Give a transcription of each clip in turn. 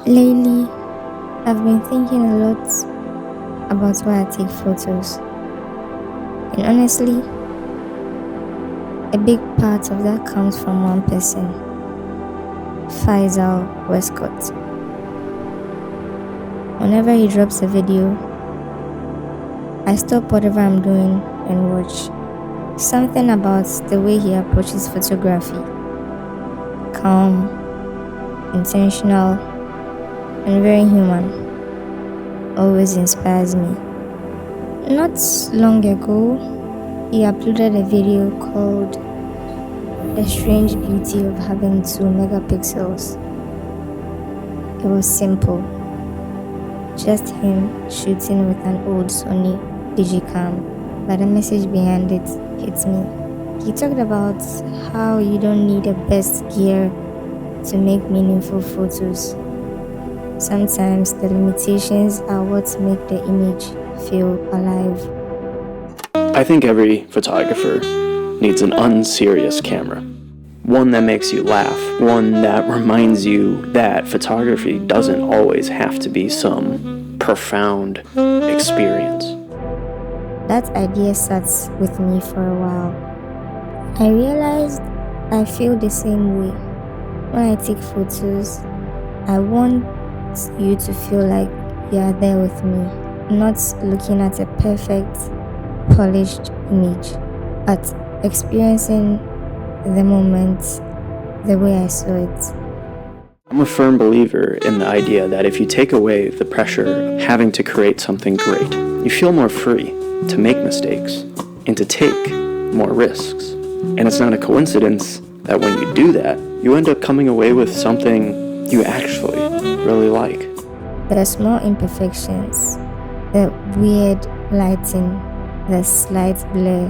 Lately, I've been thinking a lot about why I take photos. And honestly, a big part of that comes from one person, Faizal Westcott. Whenever he drops a video, I stop whatever I'm doing and watch. Something about the way he approaches photography, calm, intentional, and very human, always inspires me. Not long ago, he uploaded a video called The Strange Beauty of Having 2 Megapixels. It was simple, just him shooting with an old Sony Digicam, but the message behind it hit me. He talked about how you don't need the best gear to make meaningful photos. Sometimes the limitations are what make the image feel alive. I think every photographer needs an unserious camera. One that makes you laugh. One that reminds you that photography doesn't always have to be some profound experience. That idea sat with me for a while. I realized I feel the same way. When I take photos, I want you to feel like you are there with me, not looking at a perfect, polished image, but experiencing the moment the way I saw it. I'm a firm believer in the idea that if you take away the pressure of having to create something great, you feel more free to make mistakes and to take more risks. And it's not a coincidence that when you do that, you end up coming away with something you actually really like. The small imperfections, the weird lighting, the slight blur,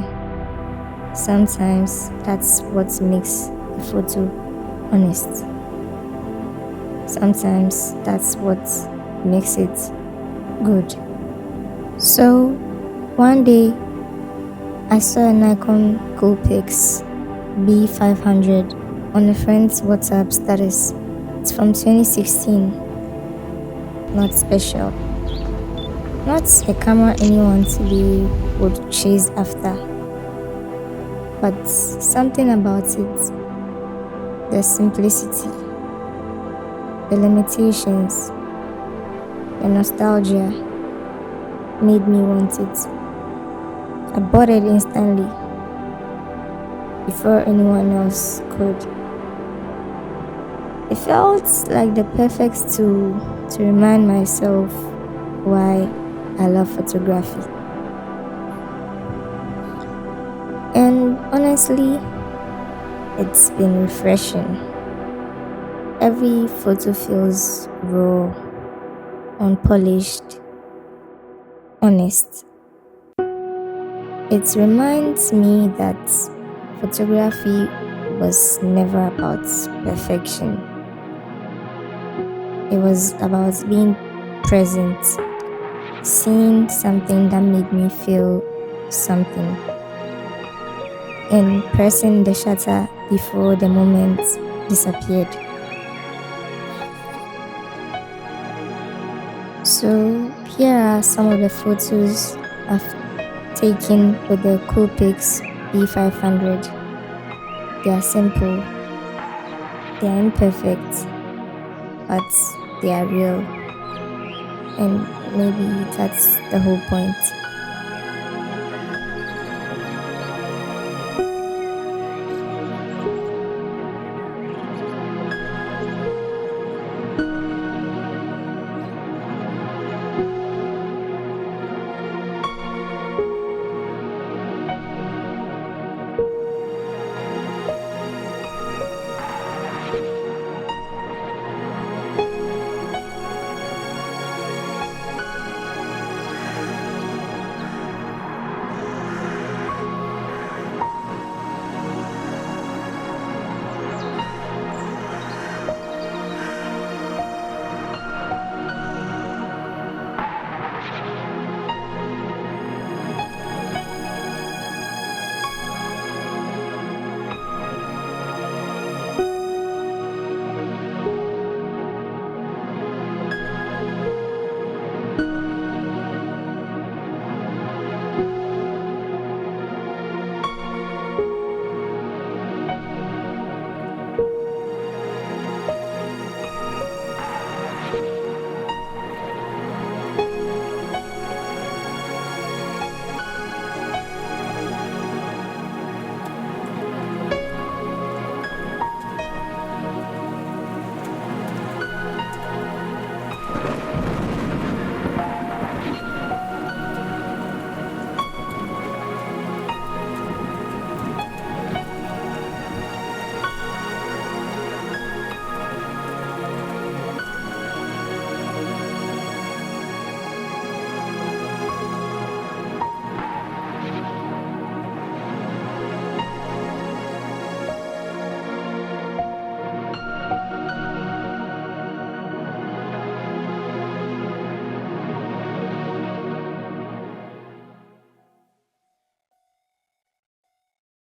sometimes that's what makes a photo honest. Sometimes that's what makes it good. So, one day, I saw a Nikon Coolpix B500 on a friend's WhatsApp status. It's from 2016. Not special. Not a camera anyone today would chase after. But something about it, the simplicity, the limitations, the nostalgia made me want it. I bought it instantly, before anyone else could. It felt like the perfect tool to remind myself why I love photography. And honestly, it's been refreshing. Every photo feels raw, unpolished, honest. It reminds me that photography was never about perfection. It was about being present, seeing something that made me feel something, and pressing the shutter before the moment disappeared. So here are some of the photos I've taken with the Coolpix B500. They are simple, they are imperfect, but they are real. And maybe that's the whole point.